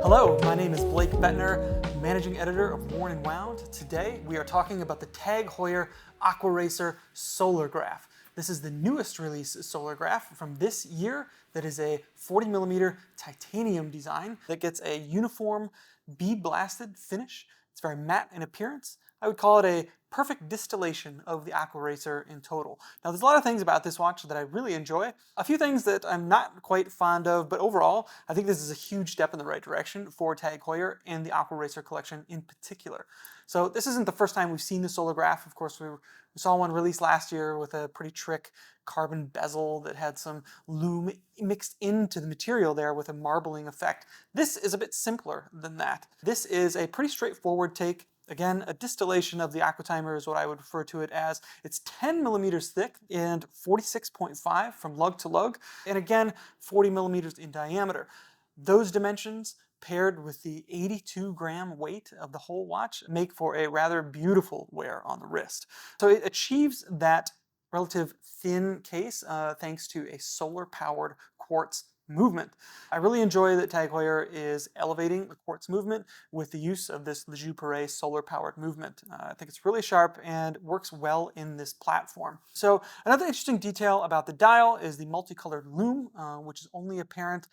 Hello, my name is Blake Bettner, Managing Editor of Worn and Wound. Today we are talking about the TAG Heuer Aquaracer Solargraph. This is the newest release Solargraph from this year that is a 40mm titanium design that gets a uniform bead blasted finish. It's very matte in appearance. I would call it a perfect distillation of the Aquaracer in total. Now there's a lot of things about this watch that I really enjoy. A few things that I'm not quite fond of, but overall I think this is a huge step in the right direction for TAG Heuer and the Aquaracer collection in particular. So this isn't the first time we've seen the Solargraph. Of course, we saw one released last year with a pretty trick carbon bezel that had some lume mixed into the material there with a marbling effect. This is a bit simpler than that. This is a pretty straightforward take. Again, a distillation of the Aquatimer is what I would refer to it as. It's 10mm thick and 46.5 from lug to lug, and again, 40mm in diameter. Those dimensions, paired with the 82-gram weight of the whole watch, make for a rather beautiful wear on the wrist. So it achieves that relative thin case thanks to a solar-powered quartz movement. I really enjoy that TAG Heuer is elevating the quartz movement with the use of this Le Jeu Perret solar-powered movement. I think it's really sharp and works well in this platform. So another interesting detail about the dial is the multicolored lume, which is only apparent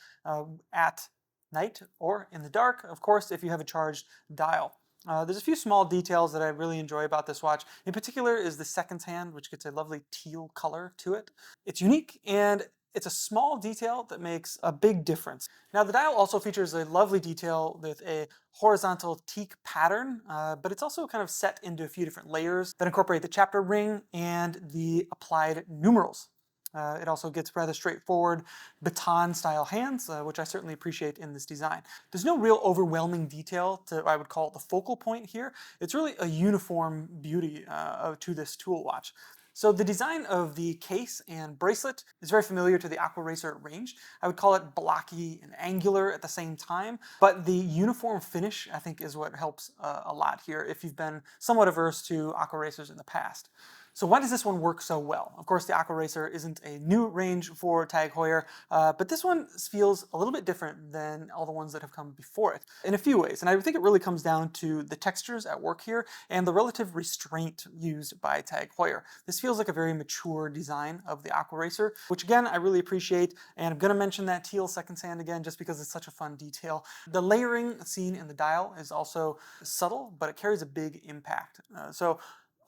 at night or in the dark, of course, if you have a charged dial. There's a few small details that I really enjoy about this watch. In particular is the seconds hand, which gets a lovely teal color to it. It's unique and it's a small detail that makes a big difference. Now the dial also features a lovely detail with a horizontal teak pattern, but it's also kind of set into a few different layers that incorporate the chapter ring and the applied numerals. It also gets rather straightforward baton-style hands, which I certainly appreciate in this design. There's no real overwhelming detail to what I would call the focal point here. It's really a uniform beauty to this tool watch. So the design of the case and bracelet is very familiar to the Aquaracer range. I would call it blocky and angular at the same time, but the uniform finish I think is what helps a lot here if you've been somewhat averse to Aquaracers in the past. So why does this one work so well? Of course, the Aquaracer isn't a new range for TAG Heuer, but this one feels a little bit different than all the ones that have come before it in a few ways. And I think it really comes down to the textures at work here and the relative restraint used by TAG Heuer. This feels like a very mature design of the Aquaracer, which again, I really appreciate. And I'm gonna mention that teal seconds hand again, just because it's such a fun detail. The layering seen in the dial is also subtle, but it carries a big impact.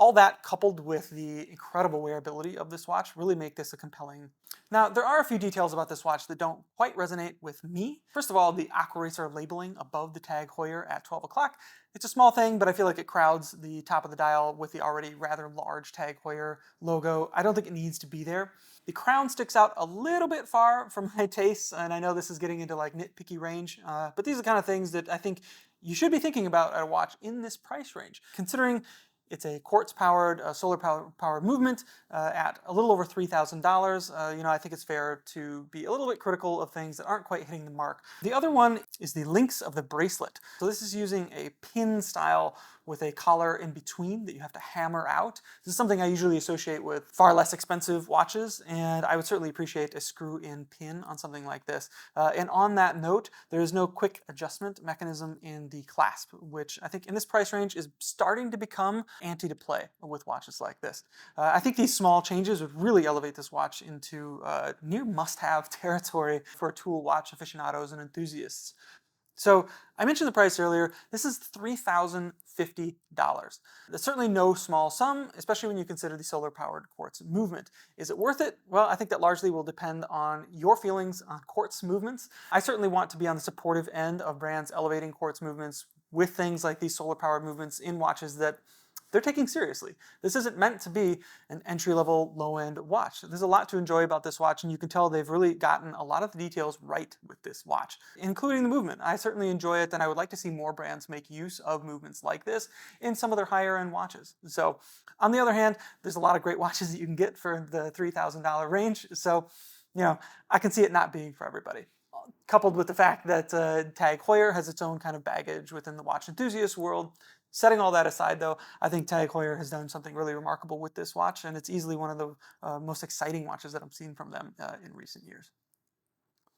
All that coupled with the incredible wearability of this watch really make this a compelling. Now, there are a few details about this watch that don't quite resonate with me. First of all, the Aquaracer labeling above the TAG Heuer at 12 o'clock. It's a small thing, but I feel like it crowds the top of the dial with the already rather large TAG Heuer logo. I don't think it needs to be there. The crown sticks out a little bit far from my tastes, and I know this is getting into like nitpicky range, but these are the kind of things that I think you should be thinking about at a watch in this price range, considering it's a quartz-powered, solar-powered movement at a little over $3,000. I think it's fair to be a little bit critical of things that aren't quite hitting the mark. The other one is the links of the bracelet. So this is using a pin style with a collar in between that you have to hammer out. This is something I usually associate with far less expensive watches, and I would certainly appreciate a screw-in pin on something like this. And on that note, there is no quick adjustment mechanism in the clasp, which I think in this price range is starting to become anti to play with watches like this. I think these small changes would really elevate this watch into near must-have territory for tool watch aficionados and enthusiasts. So I mentioned the price earlier. This is $3,050. That's certainly no small sum, especially when you consider the solar-powered quartz movement. Is it worth it? Well, I think that largely will depend on your feelings on quartz movements. I certainly want to be on the supportive end of brands elevating quartz movements with things like these solar-powered movements in watches that they're taking seriously. This isn't meant to be an entry-level, low-end watch. There's a lot to enjoy about this watch, and you can tell they've really gotten a lot of the details right with this watch, including the movement. I certainly enjoy it, and I would like to see more brands make use of movements like this in some of their higher-end watches. So, on the other hand, there's a lot of great watches that you can get for the $3,000 range, so, I can see it not being for everybody. Coupled with the fact that TAG Heuer has its own kind of baggage within the watch enthusiast world, Setting all that aside though, I think TAG Heuer has done something really remarkable with this watch, and it's easily one of the most exciting watches that I've seen from them in recent years.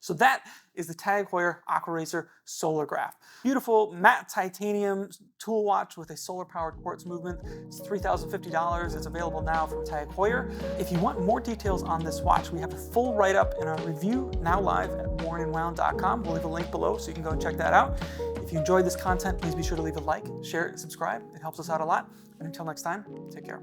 So that is the TAG Heuer Aquaracer Solargraph. Beautiful matte titanium tool watch with a solar-powered quartz movement. It's $3,050. It's available now from TAG Heuer. If you want more details on this watch, we have a full write-up in our review now live at wornandwound.com. We'll leave a link below so you can go and check that out. If you enjoyed this content, please be sure to leave a like, share it, and subscribe. It helps us out a lot. And until next time, take care.